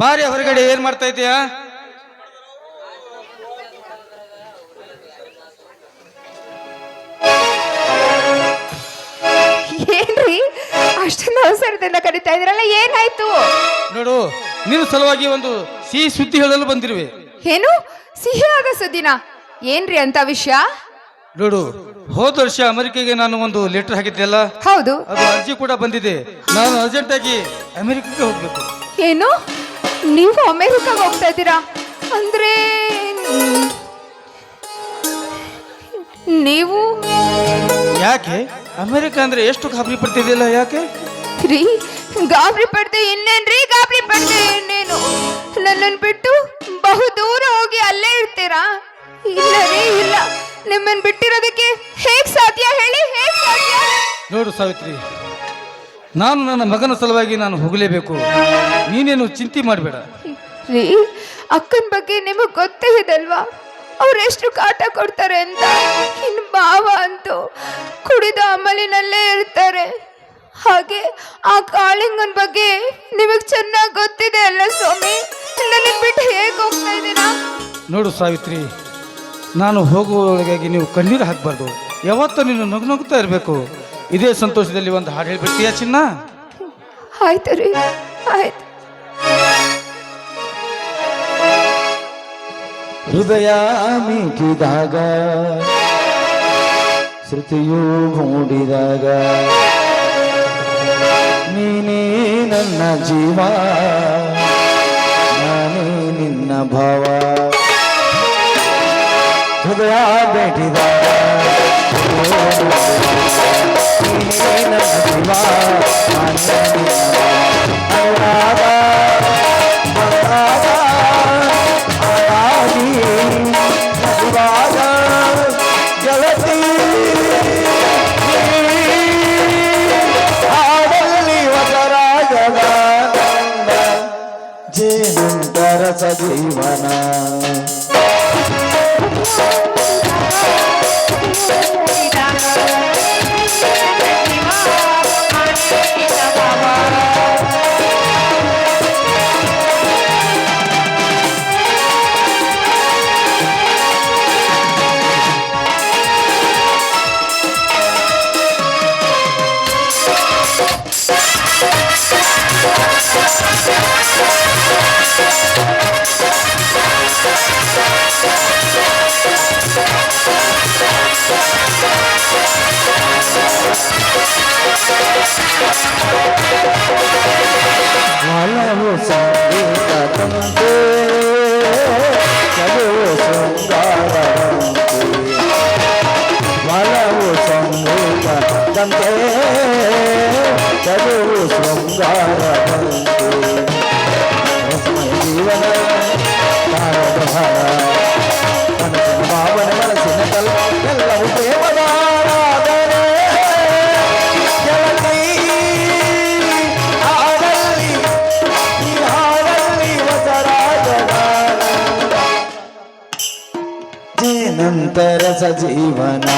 ಬಾರಿ ಹೊರಗಡೆ ಏನ್ ಮಾಡ್ತಾ ಇದೀಯಾ? ಏನ್ರಿ ಅಷ್ಟೊಂದು ಅವಸರದಿಂದ ಕರೀತಾ ಇದ್ರಲ್ಲ, ಏನಾಯ್ತು? ನೋಡು, ನಿನ್ನ ಸಲುವಾಗಿ ಒಂದು ಸಿಹಿ ಸುದ್ದಿ ಹೇಳಲು ಬಂದಿರುವೆ. ಏನು ಸಿಹಿಯಾದ ಸುದ್ದಿನ? ಏನ್ರಿ ಅಂತ ವಿಷಯ? ನೋಡು, ಹೋದ ವರ್ಷ ಅಮೆರಿಕೆಗೆ ನಾನು ಒಂದು ಲೆಟರ್ ಹಾಕಿದ್ದೆಲ್ಲ, ಹೌದು. ಅದು ಅರ್ಜಿ ಕೂಡ ಬಂದಿದೆ. ನಾನು ಅರ್ಜೆಂಟ್ ಆಗಿ ಅಮೆರಿಕಕ್ಕೆ ಹೋಗ್ಬೇಕು. ಏನು, ನೀವು ಅಮೆರಿಕಾಗ ಹೋಗ್ತಾ ಇದ್ದೀರಾ? ಅಂದ್ರೆ ನೀವು ಯಾಕೆ? ಅಮೆರಿಕ ಅಂದ್ರೆ ಎಷ್ಟು ಗಾಬರಿ ಪಡ್ತಿದೆಯಲ್ಲ, ಯಾಕೆ? ರೀ, ಗಾಬರಿ ಪಡ್ದೆ ಇನ್ನೇನ್ರಿ? ಗಾಬರಿ ಪಡ್ದೆ ಇನ್ನೇನು? ನನ್ನನ್ನು ಬಿಟ್ಟು ಬಹುದೂರ ಹೋಗಿ ಅಲ್ಲೇ ಇರ್ತೀರಾ? ಇಲ್ಲ ರೀ, ಇಲ್ಲ. ನಿಮ್ಮನ್ನು ಬಿಟ್ಟಿರೋದಕ್ಕೆ ಹೇಗ್ ಸಾಧ್ಯ ಹೇಳಿ, ಹೇಗ್ ಸಾಧ್ಯ? ನೋಡು ಸಾವಿತ್ರಿ, ನಾನು ನನ್ನ ಮಗನ ಸಲುವಾಗಿ ನಾನು ಹೋಗಲೇಬೇಕು. ನೀನೇನು ಚಿಂತೆ ಮಾಡಬೇಡ. ರೀ, ಅಕ್ಕನ ಬಗ್ಗೆ ನಿಮಗೆ ಗೊತ್ತೇ ಇದಲ್ವಾ? ಅವ್ರು ಎಷ್ಟು ಕಾಟ ಕೊಡ್ತಾರೆ ಅಂತ. ಇನ್ನು ಮಾವ ಅಂತೂ ಕುಡಿದ ಅಮಲಿನಲ್ಲೇ ಇರ್ತಾರೆ. ಹಾಗೆ ಆ ಕಾಳಿಂಗನ ಬಗ್ಗೆ ನಿಮಗೆ ಚೆನ್ನಾಗಿ ಗೊತ್ತಿದೆ ಅಲ್ಲ ಸ್ವಾಮಿ? ನನಗೆ ಬಿಟ್ಟು ಹೇಗೆ ಹೋಗ್ತಾ ಇದ್ದೀರಾ? ನೋಡು ಸಾವಿತ್ರಿ, ನಾನು ಹೋಗುವೊಳಗಾಗಿ ನೀವು ಕಣ್ಣೀರು ಹಾಕಬಾರ್ದು. ಯಾವತ್ತೂ ನೀನು ನಗುತ್ತಾ ಇರಬೇಕು. ಇದೇ ಸಂತೋಷದಲ್ಲಿ ಒಂದು ಹಾಡು ಹೇಳ್ಬಿಡ್ತೀಯಾ ಚಿನ್ನ? ಆಯ್ತು ರೀ, ಆಯ್ತು. ಹೃದಯ ಮಿಟಿದಾಗ ಶ್ರುತಿಯು ಮೂಡಿದಾಗ ನೀನೇ ನನ್ನ ಜೀವ, ನಾನೇ ನಿನ್ನ ಭಾವ. ಹೃದಯ ಬೇಟಿದಾಗ ನೀನೇ ನನ್ನ ಜೀವ, ನಾನೇ ನಿನ್ನ ಭಾವ. ಜೀವನ ಒಲವು ಸಂಗೀತದಂತೆ ಚಲುವು ಶೃಂಗಾರದಂತೆ, ಒಲವು ಸಂಗೀತದಂತೆ ಚಲುವು ಶೃಂಗಾರದಂತೆ, ಜೀವನ ತಾರದ ಭಾರ ಮನಸ್ಸಿನ ಭಾವನೆ ಮನಸ್ಸಿನ ಕಲ್ಪ ಎಲ್ಲವೂ ಪ್ರೇಮದ ಆರಾಧನೆ. ನಂತರ ಸಜೀವನ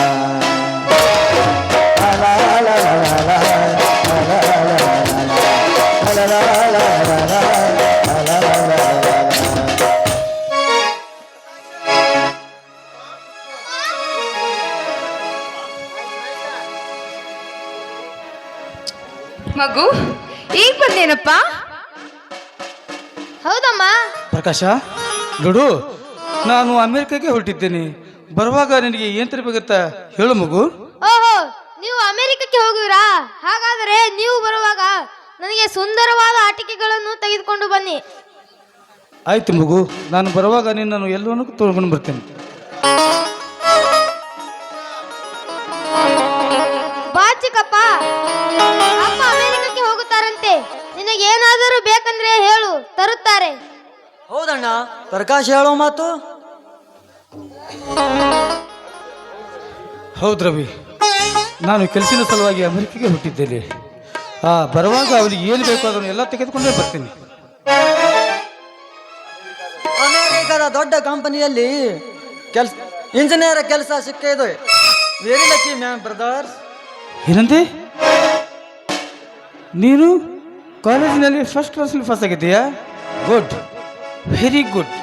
ಮಗು ಈಗ ಬಂದೇನಪ್ಪ? ಹೌದಮ್ಮ. ಪ್ರಕಾಶ, ನೋಡು, ನಾನು ಅಮೆರಿಕಕ್ಕೆ ಹೊರಟಿದ್ದೇನೆ. ಬರುವಾಗ ನಿನಗೆ ಏನ್ ತರಬೇಕಂತ ಹೇಳು ಮಗು. ಓಹೋ, ನೀವು ಅಮೆರಿಕಕ್ಕೆ ಹೋಗುವಿರಾ? ಹಾಗಾದರೆ ನೀವು ಬರುವಾಗ ನನಗೆ ಸುಂದರವಾದ ಆಟಿಕೆಗಳನ್ನು ತೆಗೆದುಕೊಂಡು ಬನ್ನಿ. ಆಯ್ತು ಮಗು, ನಾನು ಬರುವಾಗ ನಿನ್ನನ್ನು ಎಲ್ಲವನ್ನೂ ತೊಗೊಂಡು ಬರ್ತೇನೆ. ಬಾ ಚಿಕ್ಕಪ್ಪ, ಅಪ್ಪ ಅಮೆರಿಕಕ್ಕೆ ಹೋಗುತ್ತಾರಂತೆ. ನಿನಗೇನಾದರೂ ಬೇಕಂದ್ರೆ ಹೇಳು, ತರುತ್ತಾರೆ. ಹೌದಣ್ಣ, ಪ್ರಕಾಶ್ ಹೇಳೋ ಮಾತು. ಹೌದು ರವಿ, ನಾನು ಕೆಲಸದ ಸಲುವಾಗಿ ಅಮೆರಿಕೆಗೆ ಹುಟ್ಟಿದ್ದೇನೆ. ಬರುವಾಗ ಅವನಿಗೆ ಏನು ಬೇಕು ಅದನ್ನು ಎಲ್ಲ ತೆಗೆದುಕೊಂಡೇ ಬರ್ತೀನಿ. ಅಮೆರಿಕದ ದೊಡ್ಡ ಕಂಪನಿಯಲ್ಲಿ ಇಂಜಿನಿಯರ್ ಕೆಲಸ ಸಿಕ್ಕಿದೆ. Very lucky man brothers. ಏನಂತೆ? ನೀನು ಕಾಲೇಜಿನಲ್ಲಿ ಫಸ್ಟ್ ಕ್ಲಾಸಲ್ಲಿ ಪಾಸ್ ಆಗಿದ್ದೀಯಾ? Good, very good.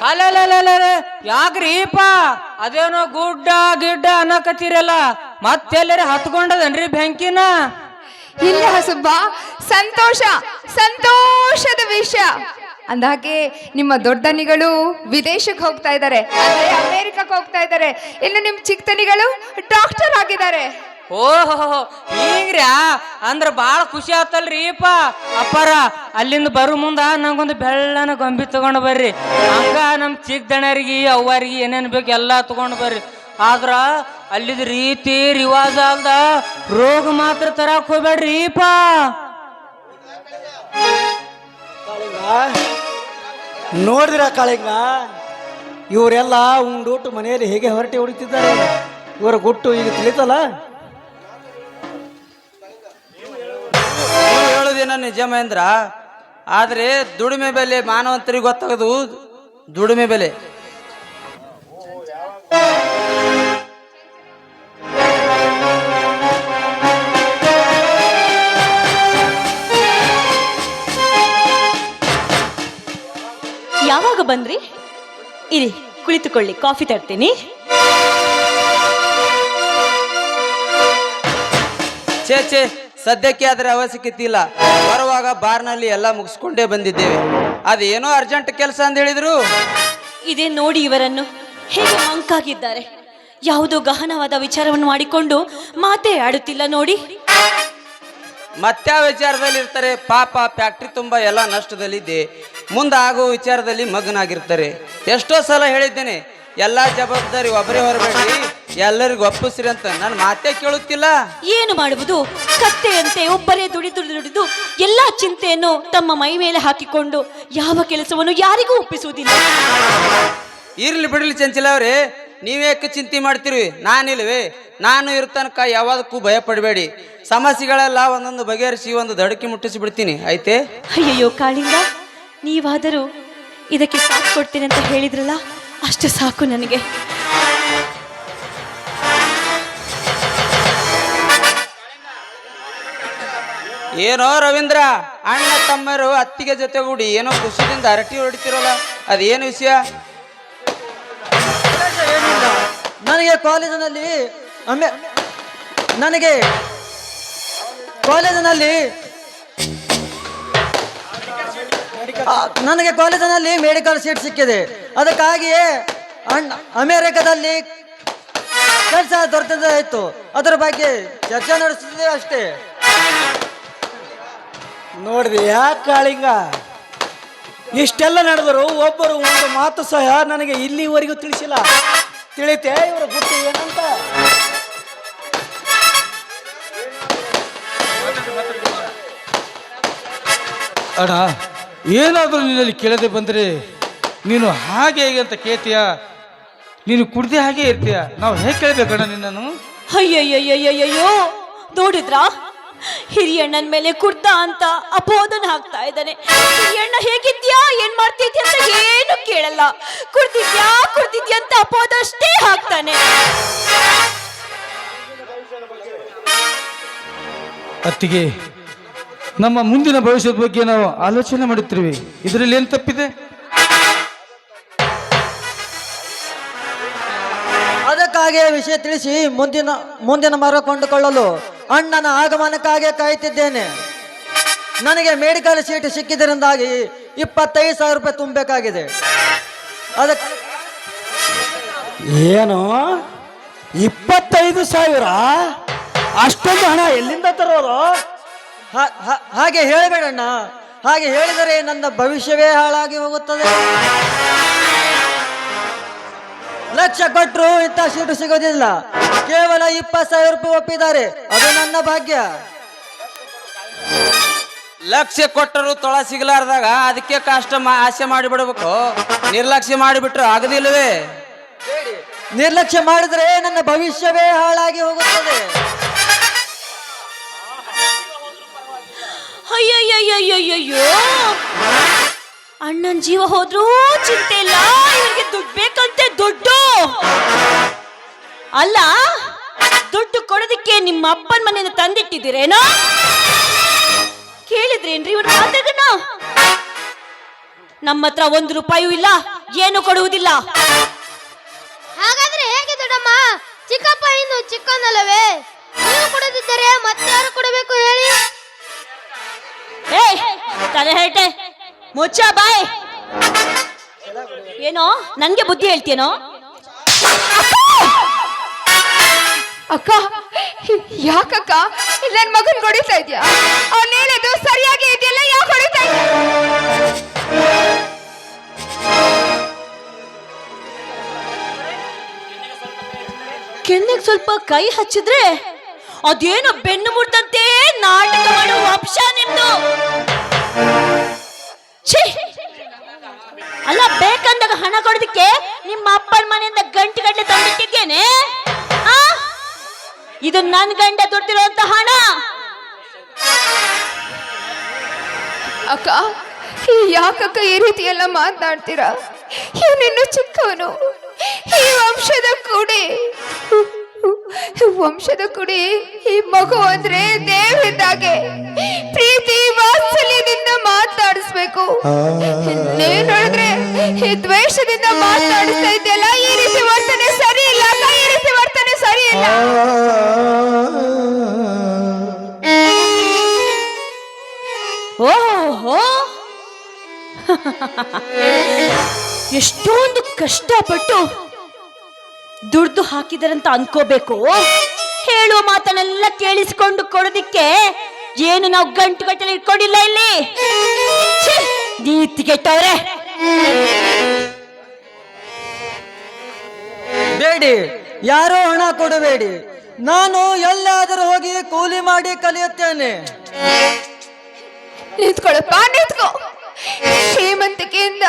ಅಲ್ಲ ಯಾಕ್ರಿಪ್ಪ ಅದೇನೋ ಗುಡ್ಡ ಗಿಡ್ಡ ಅನ್ನಕತ್ತೀರಲ್ಲ ಮತ್ತೆಲ್ಲರ ಹತ್ಕೊಂಡದನ್ರಿ ಬೆಂಕಿನ? ಇಲ್ಲ ಸುಬ್ಬ, ಸಂತೋಷ, ಸಂತೋಷದ ವಿಷಯ. ಅಂದಾಗೆ ನಿಮ್ಮ ದೊಡ್ಡನಿಗಳು ವಿದೇಶಕ್ಕೆ ಹೋಗ್ತಾ ಇದ್ದಾರೆ, ಅಂದ್ರೆ ಅಮೆರಿಕಕ್ಕೆ ಹೋಗ್ತಾ ಇದ್ದಾರೆ. ಇನ್ನು ನಿಮ್ಮ ಚಿಕ್ಕತನಿಗಳು ಡಾಕ್ಟರ್ ಆಗಿದ್ದಾರೆ. ಓಹೋ ಈಗ್ರ್ಯಾ ಅಂದ್ರ ಬಾಳ ಖುಷಿ ಆತಲ್ರಿಪ್ಪ. ಅಪ್ಪಾರ ಅಲ್ಲಿಂದ ಬರು ಮುಂದ ನಂಗೊಂದು ಬೆಳ್ಳನ ಗೊಂಬಿ ತಗೊಂಡು ಬರ್ರಿ. ಹಂಗ ನಮ್ ಚಿಕ್ಕ ದಣರಿಗೆ ಅವ್ವರಿಗೆ ಏನೇನ್ ಬೇಕು ಎಲ್ಲಾ ತಗೊಂಡು ಬರ್ರಿ. ಆದ್ರ ಅಲ್ಲಿದ ರೀತಿ ರಿವಾಜ ಅಲ್ದ ರೋಗ ಮಾತ್ರ ತರಕ್ ಹೋಗ್ಬೇಡ್ರಿಪ್ಪ. ನೋಡಿದ್ರ ಕಾಳಿಂಗ, ಇವರೆಲ್ಲ ಉಂಡೂಟು ಮನೆಯಲ್ಲಿ ಹೇಗೆ ಹೊರಟೆ ಹೊಡಿತಿದ್ದಾರೆ. ಇವರ ಗುಟ್ಟು ಈಗ ತಿಳಿತಲ್ಲ. ನೀವು ಹೇಳೋದೇನ ನಿಜ ಮಹೇಂದ್ರ, ಆದ್ರೆ ದುಡಿಮೆ ಬೆಲೆ ಮಾನವಂತರಿಗೆ ಗೊತ್ತಾಗದು. ದುಡಿಮೆ ಬೆಲೆ ಯಾವಾಗ ಬಂದ್ರಿ? ಇರಿ ಕುಳಿತುಕೊಳ್ಳಿ, ಕಾಫಿ ತರ್ತೀನಿ. ಛೇ ಸದ್ಯಕ್ಕೆ ಅದರ ಅವಶ್ಯಕತೆ ಇಲ್ಲ. ಬರುವಾಗ ಬಾರ್ನಲ್ಲಿ ಎಲ್ಲ ಮುಗಿಸ್ಕೊಂಡೇ ಬಂದಿದ್ದೇವೆ. ಅದೇನೋ ಅರ್ಜೆಂಟ್ ಕೆಲಸ ಅಂತ ಹೇಳಿದ್ರು. ಇದೇ ನೋಡಿ ಇವರನ್ನು ಹೇಗೆ ಮಂಕಾಗಿದ್ದಾರೆ. ಯಾವುದೋ ಗಹನವಾದ ವಿಚಾರವನ್ನು ಮಾಡಿಕೊಂಡು ಮಾತೇ ಆಡುತ್ತಿಲ್ಲ ನೋಡಿ. ಮತ್ಯಾವ ವಿಚಾರದಲ್ಲಿ ಇರ್ತಾರೆ ಪಾಪ. ಫ್ಯಾಕ್ಟ್ರಿ ತುಂಬಾ ಎಲ್ಲ ನಷ್ಟದಲ್ಲಿದೆ. ಮುಂದೆ ಆಗೋ ವಿಚಾರದಲ್ಲಿ ಮಗನಾಗಿರ್ತಾರೆ. ಎಷ್ಟೋ ಸಲ ಹೇಳಿದ್ದೇನೆ, ಎಲ್ಲಾ ಜವಾಬ್ದಾರಿ ಒಬ್ಬರೇ ಹೊರಬೇಡ್ರಿ, ಎಲ್ಲರಿಗೂ ಒಪ್ಪಿಸ್ರಿ ಅಂತ. ನನ್ನ ಮಾತೇ ಕೇಳುತ್ತಿಲ್ಲ. ಏನು ಮಾಡುವುದು? ಕತ್ತೆಯಂತೆ ಒಬ್ಬರೇ ದುಡಿದು ಎಲ್ಲಾ ಚಿಂತೆಯನ್ನು ತಮ್ಮ ಮೈ ಮೇಲೆ ಹಾಕಿಕೊಂಡು ಯಾವ ಕೆಲಸವನ್ನು ಯಾರಿಗೂ ಒಪ್ಪಿಸುವುದಿಲ್ಲ. ಇರ್ಲಿ ಬಿಡ್ಲಿ ಚಂಚಲ ಅವ್ರೆ, ನೀವೇಕೆ ಚಿಂತೆ ಮಾಡ್ತೀರಿ? ನಾನಿಲ್ವೇ? ನಾನು ಇರೋ ತನಕ ಯಾವ್ದಕ್ಕೂ ಭಯ ಪಡಬೇಡಿ. ಸಮಸ್ಯೆಗಳೆಲ್ಲ ಒಂದೊಂದು ಬಗೆಹರಿಸಿ ಒಂದು ದಡಕಿ ಮುಟ್ಟಿಸಿ ಬಿಡ್ತೀನಿ, ಆಯ್ತೆ? ಅಯ್ಯಯ್ಯೋ ಕಾಳಿಂಗ, ನೀವಾದರೂ ಇದಕ್ಕೆ ಸಾಥ್ ಕೊಡ್ತೀನಿ ಅಂತ ಹೇಳಿದ್ರಲ್ಲ, ಅಷ್ಟು ಸಾಕು ನನಗೆ. ಏನೋ ರವೀಂದ್ರ, ಅಣ್ಣ ತಮ್ಮರು ಅತ್ತಿಗೆ ಜೊತೆಗೂಡಿ ಏನೋ ಖುಷಿಯಿಂದ ಹರಟಿ ಹೊಡಿತಿರೋಲ್ಲ, ಅದೇನು ವಿಷಯ? ನನಗೆ ಕಾಲೇಜಿನಲ್ಲಿ ನನಗೆ ಕಾಲೇಜಿನಲ್ಲಿ ಮೆಡಿಕಲ್ ಸೀಟ್ ಸಿಕ್ಕಿದೆ. ಅದಕ್ಕಾಗಿಯೇ ಅಮೆರಿಕದಲ್ಲಿ ಕೆಲಸ ದೊರೆತಿದ್ದಾಯಿತು. ಅದರ ಬಗ್ಗೆ ಚರ್ಚೆ ನಡೆಸುತ್ತಿದ್ದೇವೆ ಅಷ್ಟೇ. ನೋಡಿದೆ ಯಾಕೆ ಕಾಳಿಂಗ, ಇಷ್ಟೆಲ್ಲ ನಡೆದರು ಒಬ್ಬರು ಒಂದು ಮಾತು ಸಹ ನನಗೆ ಇಲ್ಲಿವರೆಗೂ ತಿಳಿಸಿಲ್ಲ. ತಿಳಿತೆ ಇವರ ಗುಟ್ಟು ಏನಂತ? ಅಣ್ಣ, ಏನಾದರೂ ನಿನ್ನಲ್ಲಿ ಕೇಳದೆ ಬಂದರೆ ನೀನು ಹಾಗೆ ಹೇಗೆ ಅಂತ ಕೇಳ್ತೀಯ? ನೀನು ಕುಡ್ದೆ ಹಾಗೆ ಇರ್ತೀಯ. ನಾವು ಹೇಗೆ ಕೇಳಬೇಕಣ್ಣ ನಿನ್ನನ್ನು? ಅಯ್ಯಯ್ಯಯ್ಯಯ್ಯಯ್ಯೋ, ನೋಡಿದ್ರಾ ಹಿರಿಯಣ್ಣನ ಮೇಲೆ ಕುಡ್ದ ಅಂತ ಅಪೋದನ ಹಾಕ್ತಾ ಇದ್ದಾನೆ. ಹಿರಿಯಣ್ಣ ಹೇಗಿದ್ಯಾ, ಏನ್ ಮಾಡ್ತಿದ್ಯಾ ಅಂತ ಏನು ಕೇಳಲ್ಲ. ಕುಡ್ದಿದ್ಯಾ ಅಂತ ಅಪೋದ ಅಷ್ಟೇ ಹಾಕ್ತಾನೆ. ಅತ್ತಿಗೆ, ನಮ್ಮ ಮುಂದಿನ ಭವಿಷ್ಯದ ಬಗ್ಗೆ ನಾವು ಆಲೋಚನೆ ಮಾಡುತ್ತಿರುವೆ. ಇದರಲ್ಲಿ ಏನು ತಪ್ಪಿದೆ? ಅದಕ್ಕಾಗಿ ವಿಷಯ ತಿಳಿಸಿ ಮುಂದಿನ ಮರ ಕೊಂಡುಕೊಳ್ಳಲು ಅಣ್ಣನ ಆಗಮನಕ್ಕಾಗಿ ಕಾಯುತ್ತಿದ್ದೇನೆ. ನನಗೆ ಮೆಡಿಕಲ್ ಸೀಟ್ ಸಿಕ್ಕಿದ್ದರಿಂದಾಗಿ 25,000 ರೂಪಾಯಿ ತುಂಬಬೇಕಾಗಿದೆ. ಅದಕ್ಕೆ ಏನು 25,000? ಅಷ್ಟೊಂದು ಹಣ ಎಲ್ಲಿಂದ ತರೋರು? ಹಾಗೆ ಹೇಳಬೇಡಣ್ಣ. ಹಾಗೆ ಹೇಳಿದರೆ ನನ್ನ ಭವಿಷ್ಯವೇ ಹಾಳಾಗಿ ಹೋಗುತ್ತದೆ. ಲಕ್ಷ ಕೊಟ್ಟರು ಇಂಥ ಸೀಟು ಸಿಗೋದಿಲ್ಲ. ಕೇವಲ 20,000 ರೂಪಾಯಿ ಒಪ್ಪಿದ್ದಾರೆ. ಅದು ನನ್ನ ಭಾಗ್ಯ. ಲಕ್ಷ್ಯ ಕೊಟ್ಟರು ತೊಳ ಸಿಗಲಾರ್ದಾಗ ಅದಕ್ಕೆ ಕಷ್ಟ ಆಸೆ ಮಾಡಿಬಿಡ್ಬೇಕು. ನಿರ್ಲಕ್ಷ್ಯ ಮಾಡಿಬಿಟ್ರು ಆಗದಿಲ್ಲವೇ? ನಿರ್ಲಕ್ಷ್ಯ ಮಾಡಿದ್ರೆ ನನ್ನ ಭವಿಷ್ಯವೇ ಹಾಳಾಗಿ ಹೋಗುತ್ತದೆ. ಅಯ್ಯಯ್ಯಯ್ಯಯ್ಯಯ್ಯೋ, ಅಣ್ಣನ ಜೀವ ಹೋದ್ರೂ ಚಿಂತೆ ಇಲ್ಲ, ಇವರಿಗೆ ದುಡ್ಡು ಬೇಕಂತೆ. ದುಡ್ಡು ಅಲ್ಲ, ದುಡ್ಡು ಕೊಡೋದಕ್ಕೆ ನಿಮ್ಮ ಅಪ್ಪನ ಮನೆಯಿಂದ ತಂದಿಟ್ಟಿದ್ದೀರೇನೋ? ಕೇಳಿದ್ರೇನ್ರಿ ಇವ್ರ ಮಾತುಗಳನ್ನ? ನಮ್ಮ ಹತ್ರ 1 ರೂಪಾಯೂ ಇಲ್ಲ, ಏನು ಕೊಡುವುದಿಲ್ಲ. ಹಾಗಾದ್ರೆ ಹೇಗೆ ದೊಡ್ಡಮ್ಮ? ಚಿಕ್ಕಪ್ಪ ಇನ್ನು ಚಿಕ್ಕನಲ್ಲವೇ? ನೀವು ಕೊಡದಿದ್ದರೆ ಮತ್ತಾರು ಕೊಡಬೇಕು ಹೇಳಿ? ಏ ತಲೆ ಹೇಳ್ತೆ, ಮುಚ್ಚ ಬಾಯ್. ಏನೋ ನನ್ಗೆ ಬುದ್ಧಿ ಹೇಳ್ತೀನೋ? ಅಕ್ಕ, ಯಾಕಕ್ಕ ನನ್ ಮಗನ್ ಹೊಡಿತಾ ಇದ್ಯಾ? ಅವ್ನು ಹೇಳೋದು ಸರಿಯಾಗಿ ಇದೆಯಲ್ಲ, ಯಾಕೆ ಹೊಡಿತಾ ಇದ್ಯಾ? ಕೆನ್ನೆಗೆ ಸ್ವಲ್ಪ ಕೈ ಹಚ್ಚಿದ್ರೆ ಅದೇನೋ ಬೆನ್ನು ಮುರಿದಂತೆ ನಾಟಕ ಮಾಡುವ ವಂಶ ನಿಮ್ದು. ಛೀ! ಅಲ್ಲ, ಬೇಕಂದಾಗ ಹಣ ಕೊಡೋದಕ್ಕೆ ನಿಮ್ಮ ಅಪ್ಪನ ಮನೆಯಿಂದ ಗಂಟೆಗಟ್ಟಲೆ ತಂದಿಟ್ಟಿದ್ದೇನೆ. ಇದು ನನ್ ಗಂಡ ದುಡ್ಡಿರುವಂತ ಹಣ. ಅಕ್ಕ, ಯಾಕಕ್ಕ ಈ ರೀತಿ ಎಲ್ಲ ಮಾತನಾಡ್ತೀರಾ? ಇವನಿನ್ನು ಚಿಕ್ಕವನು. ಈ ವಂಶದ ಕುಡಿ ಈ ಮಗು ಅಂದ್ರೆ ದೇವರಿದ್ದಾಗೆ ಪ್ರೀತಿ ವಾತ್ಸಲ್ಯದಿಂದ ಮಾತಾಡಿಸ್ಬೇಕು. ನೀನ್ ನೋಡಿದ್ರೆ ಈ ದ್ವೇಷದಿಂದ ಮಾತಾಡಿಸ್ತಾ ಇದೆಯಲ್ಲ, ಈ ರೀತಿ ವರ್ತನೆ ಸರಿ ಇಲ್ಲ ಅಕ್ಕ, ಈ ರೀತಿ ವರ್ತನೆ ಸರಿ ಇಲ್ಲ. ಓಹೋ, ಎಷ್ಟೊಂದು ಕಷ್ಟಪಟ್ಟು ದುಡ್ದು ಹಾಕಿದಾರಂತ ಅನ್ಕೋಬೇಕು. ಹೇಳುವ ಮಾತನ್ನೆಲ್ಲ ಕೇಳಿಸಿಕೊಂಡು ಕೊಡೋದಿಕ್ಕೆ ಏನು ನಾವು ಗಂಟುಗಟ್ಟಲೆ ಇಟ್ಕೊಂಡಿಲ್ಲ ಇಲ್ಲಿ. ನೀತಿ ಕೆಟ್ಟವ್ರೆ. ಬೇಡಿ, ಯಾರೋ ಹಣ ಕೊಡಬೇಡಿ. ನಾನು ಎಲ್ಲಾದರೂ ಹೋಗಿ ಕೂಲಿ ಮಾಡಿ ಕಲಿಯುತ್ತೇನೆ. ನಿಂತ್ಕೊಳಪ್ಪ, ನಿಂತ್ಕೋ. ಶ್ರೀಮಂತಿಕೆಯಿಂದ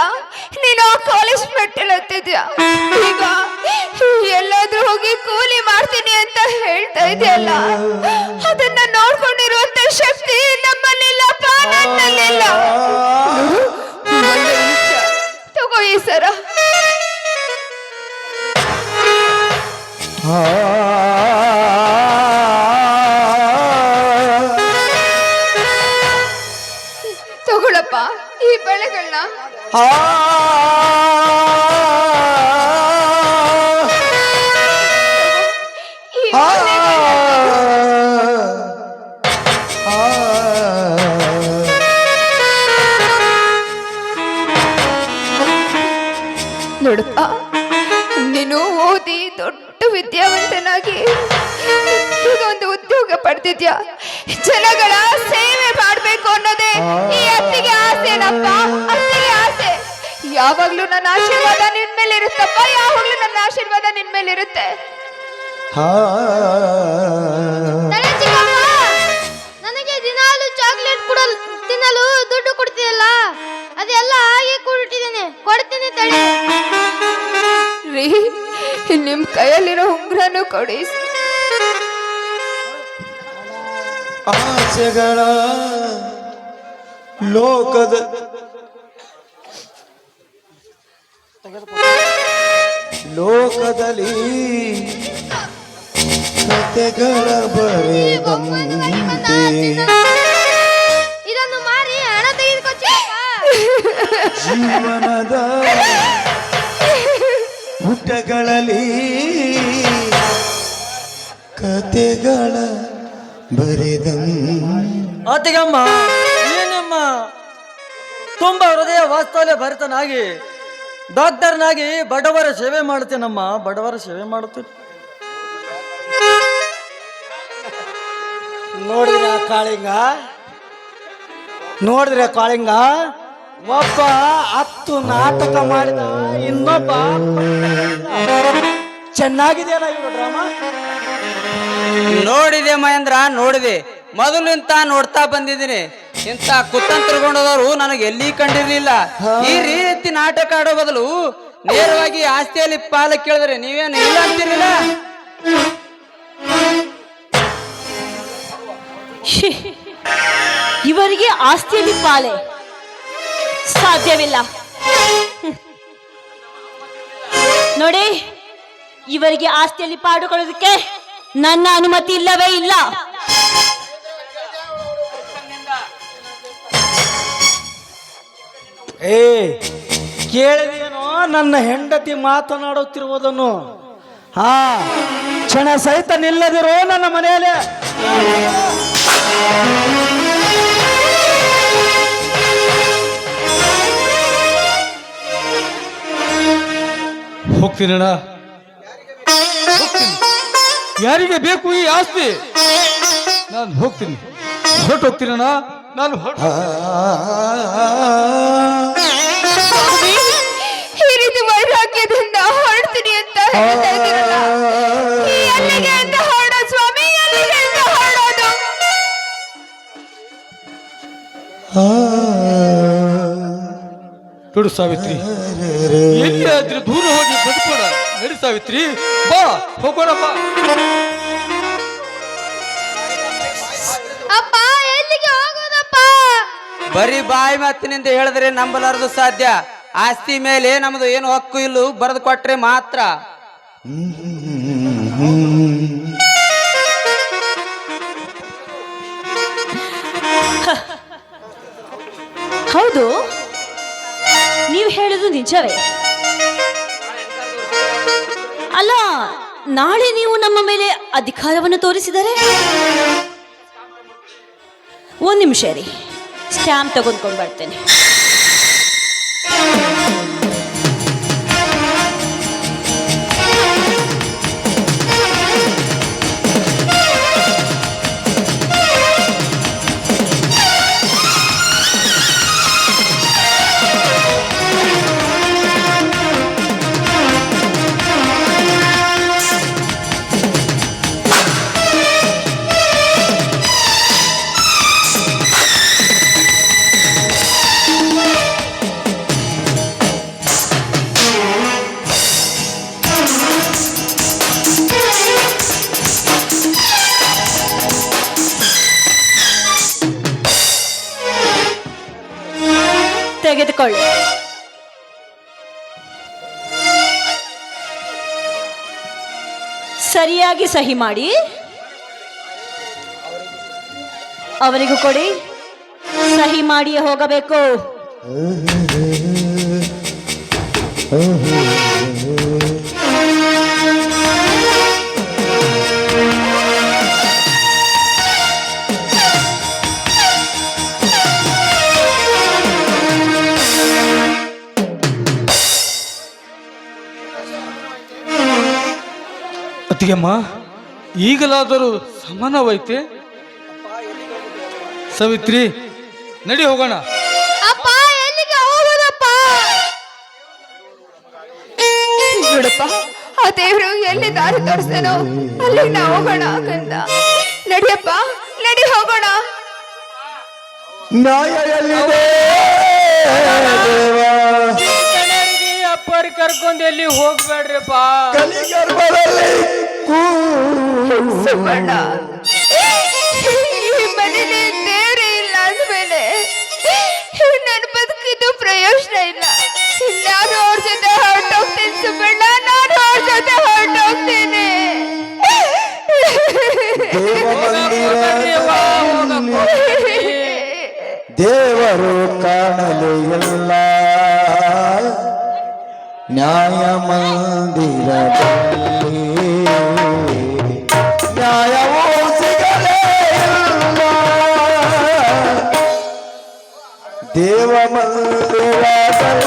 ನೀನು ಕಾಲೇಜ್ ಮೆಟ್ಟಲತ್ತಿದ್ಯಾ, ಈಗ ಎಲ್ಲಾದ್ರೂ ಹೋಗಿ ಕೂಲಿ ಮಾಡ್ತೀನಿ ಅಂತ ಹೇಳ್ತಾ ಇದೆಯಲ್ಲ, ಅದನ್ನ ನೋಡ್ಕೊಂಡಿರುವಂತ ಶಕ್ತಿ ನಮ್ಮಲ್ಲಿಲ್ಲಪ್ಪ, ನನ್ನಲ್ಲಿಲ್ಲ. ತಗೋ ಈ ಸರ. ತಗೊಳಪ್ಪ ಈ ಬಳೆಗಳನ್ನ. ನೋಡಪ್ಪ, ನೀನು ಓದಿ ದೊಡ್ಡ ವಿದ್ಯಾವಂತನಾಗಿ ಈಗ ಒಂದು ಉದ್ಯೋಗ ಪಡೆದಿದ್ಯಾ. ಜನಗಳ ಸೇವೆ ಮಾಡ್ಬೇಕು ಅನ್ನೋದೇ ಈ ಅತ್ತಿಗೆ ಆಸೆನಪ್ಪ, ಅತ್ತಿಗೆ ಆಸೆ. ಯಾವಾಗ್ಲೂ ನನ್ನ ಆಶೀರ್ವಾದ ನಿನ್ ಮೇಲೆ ಇರುತ್ತಪ್ಪ, ಯಾವಾಗ್ಲೂ ನನ್ನ ಆಶೀರ್ವಾದ ನಿನ್ ಮೇಲೆ ಇರುತ್ತೆ. ತಲೆ ಚಿಕ್ಕಮ್ಮ, ನನಗೆ ದಿನಾಲು ಚಾಕ್ಲೇಟ್ ತಿನ್ನಲು ದುಡ್ಡು ಕೊಡ್ತೀಯಲ್ಲ, ಅದೆಲ್ಲ ಹಾಗೆ ಕೊಟ್ಟಿದ್ದೇನೆ, ಕೊಡ್ತೀನಿ ತಡಿ. ರೀ, ನಿಮ್ ಕೈಯಲ್ಲಿರೋ ಉಂಗ್ರನು ಕೊಡಿ. ಆಸೆಗಳ ಲೋಕದಲ್ಲಿ ಕತೆಗಳ ಬರೆದಂತೆ ಇದನ್ನು ಮಾರಿ ಹಣ ತೆಗೆದುಕೊಚ್ಚ. ಜೀವನದ ಪುಟಗಳಲ್ಲಿ ಕತೆಗಳ ಅತ್ತಿಗಮ್ಮ, ಏನಮ್ಮ ತುಂಬಾ ಹೃದಯ ವಾಸ್ತವ್ಯ ಭರಿತನಾಗಿ ಡಾಕ್ಟರ್ನಾಗಿ ಬಡವರ ಸೇವೆ ಮಾಡುತ್ತೇನಮ್ಮ, ಬಡವರ ಸೇವೆ ಮಾಡುತ್ತೇನೆ. ನೋಡಿದ್ರೆ ಕಾಳಿಂಗ ಒಬ್ಬ 10 ನಾಟಕ ಮಾಡಿದ, ಇನ್ನೊಬ್ಬ ಚೆನ್ನಾಗಿದೆಯಲ್ಲ ಇವರು ಡ್ರಾಮಾ. ನೋಡಿದೆ ಮಹೇಂದ್ರ, ನೋಡಿದೆ. ಮೊದಲಿಂತ ನೋಡ್ತಾ ಬಂದಿದ್ದೀನಿ. ಇಂಥ ಕುತಂತ್ರಗೊಂಡದವರು ನನಗೆ ಎಲ್ಲಿ ಕಂಡಿರ್ಲಿಲ್ಲ. ಈ ರೀತಿ ನಾಟಕ ಆಡೋ ಬದಲು ನೇರವಾಗಿ ಆಸ್ತಿಯಲ್ಲಿ ಪಾಲ ಕೇಳಿದ್ರೆ ನೀವೇನು ಇಲ್ಲ ಅಂತಿರಲಿಲ್ಲ. ಇವರಿಗೆ ಆಸ್ತಿಯಲ್ಲಿ ಪಾಲೆ ಸಾಧ್ಯವಿಲ್ಲ. ನೋಡಿ, ಇವರಿಗೆ ಆಸ್ತಿಯಲ್ಲಿ ಪಾಡುಕೊಳ್ಳೋದಕ್ಕೆ ನನ್ನ ಅನುಮತಿ ಇಲ್ಲವೇ ಇಲ್ಲ. ಏ ಕೇಳಿದೇನೋ ನನ್ನ ಹೆಂಡತಿ ಮಾತನಾಡುತ್ತಿರುವುದನ್ನು? ಹಾ, ಕ್ಷಣ ಸಹಿತ ನಿಲ್ಲದಿರೋ ನನ್ನ ಮನೆಯಲ್ಲಿ. ಹೋಗ್ತೀನಣ್ಣ, ಯಾರಿಗೆ ಬೇಕು ಈ ಆಸ್ತಿ? ನಾನು ಹೋಗ್ತೀನಿ, ಹೊರಟೋಗ್ತೀನಣ್ಣ, ನಾನು ಈ ರೀತಿ ವೈರಾಗ್ಯದಿಂದ ಹೊರಡ್ತೀನಿ ಅಂತ ಹೇಳ್ತಾ ಇದ್ದೀರಲ್ಲ, ಎಲ್ಲಿಗೆ ಅಂತ ಹೊರಡೋದು ಸ್ವಾಮಿ? ಎಲ್ಲಿಗೆ ಅಂತ ಹೊರಡೋದು? ನೋಡು ಸಾವಿತ್ರಿ, ಎಲ್ಲಿ ಆದ್ರೂ ದೂರ ಹೋಗಿ ಬದುಕೋಣ. ನಡಿ ಸಾವಿತ್ರಿ, ಬಾ ಹೋಗೋಣ, ಬಾ. ಅಪ್ಪ ಎಲ್ಲಿಗೆ ಹೋಗೋದಪ್ಪ? ಬರೀ ಬಾಯಿ ಮಾತಿನಿಂದ ಹೇಳಿದ್ರೆ ನಂಬಲಾರದು ಸಾಧ್ಯ. ಆಸ್ತಿ ಮೇಲೆ ನಮ್ದು ಏನು ಹಕ್ಕು ಇಲ್ಲೂ ಬರೆದು ಕೊಟ್ರೆ ಮಾತ್ರ. ಹೌದು, ನೀವು ಹೇಳುದು ನಿಜವೇ. ಅಲ್ಲ, ನಾಳೆ ನೀವು ನಮ್ಮ ಮೇಲೆ ಅಧಿಕಾರವನ್ನು ತೋರಿಸಿದರೆ? ಒಂದು ನಿಮಿಷ ರೀ, ಸ್ಟ್ಯಾಂಪ್ ತಗೊಂಡ್ಕೊಂಡು ಬರ್ತೇನೆ. ತೆಗೆದುಕೊಳ್ಳಿ. ಸರಿಯಾಗಿ ಸಹಿ ಮಾಡಿ ಅವರಿಗೂ ಕೊಡಿ. ಸಹಿ ಮಾಡಿಯೇ ಹೋಗಬೇಕು. ಅತ್ತಿಗೆಮ್ಮ, ಈಗಲಾದರೂ ಸಮಾನವೈತೆ? ಸಾವಿತ್ರಿ, ನಡಿ ಹೋಗೋಣ. ಅಪ್ಪ ಎಲ್ಲಿಗೆ ಹೋಗೋದಪ್ಪ? ನೋಡಪ್ಪ, ಆ ದೇವ್ರು ಎಲ್ಲಿ ದಾರಿ ತೋರಿಸ್ತಾನೋ ಅಲ್ಲಿ ನಾವು ಹೋಗೋಣ ಕಂದ. ನಡಿಯಪ್ಪ, ನಡಿ ಹೋಗೋಣ. ನ್ಯಾಯ ಎಲ್ಲಿದೆ ಅಪ್ಪರ್ ಕರ್ಕೊಂಡ್ ಎಲ್ಲಿ ಹೋಗ್ಬೇಡ್ರಿಪ್ಪ. ಕಲಿಗರ್ಭದಲ್ಲಿ ಸುಬ್ಬಣ್ಣ, ಈ ಮನೇಲಿ ದೇವ್ರೇ ಇಲ್ಲ ಅಂದ್ಮೇಲೆ ನನ್ನ ಬದುಕಿದ್ದು ಪ್ರಯೋಜನ ಇಲ್ಲ. ನಾನು ಅವ್ರ ಜೊತೆ ಹೊರಟೋಗ್ತೀನಿ ಸುಬ್ಬಣ್ಣ, ನಾನು ಅವ್ರ ಜೊತೆ ಹೊರಟೋಗ್ತೀನಿ. ದೇವರು ಕಾಣಲು ಎಲ್ಲ ನ್ಯಾಯ ಮಂದಿರದಲ್ಲಿ ನ್ಯಾಯವೂ ಸಿಗಲೇ ಇಲ್ಲ. ದೇವ ಮಂದಿರದಲ್ಲಿ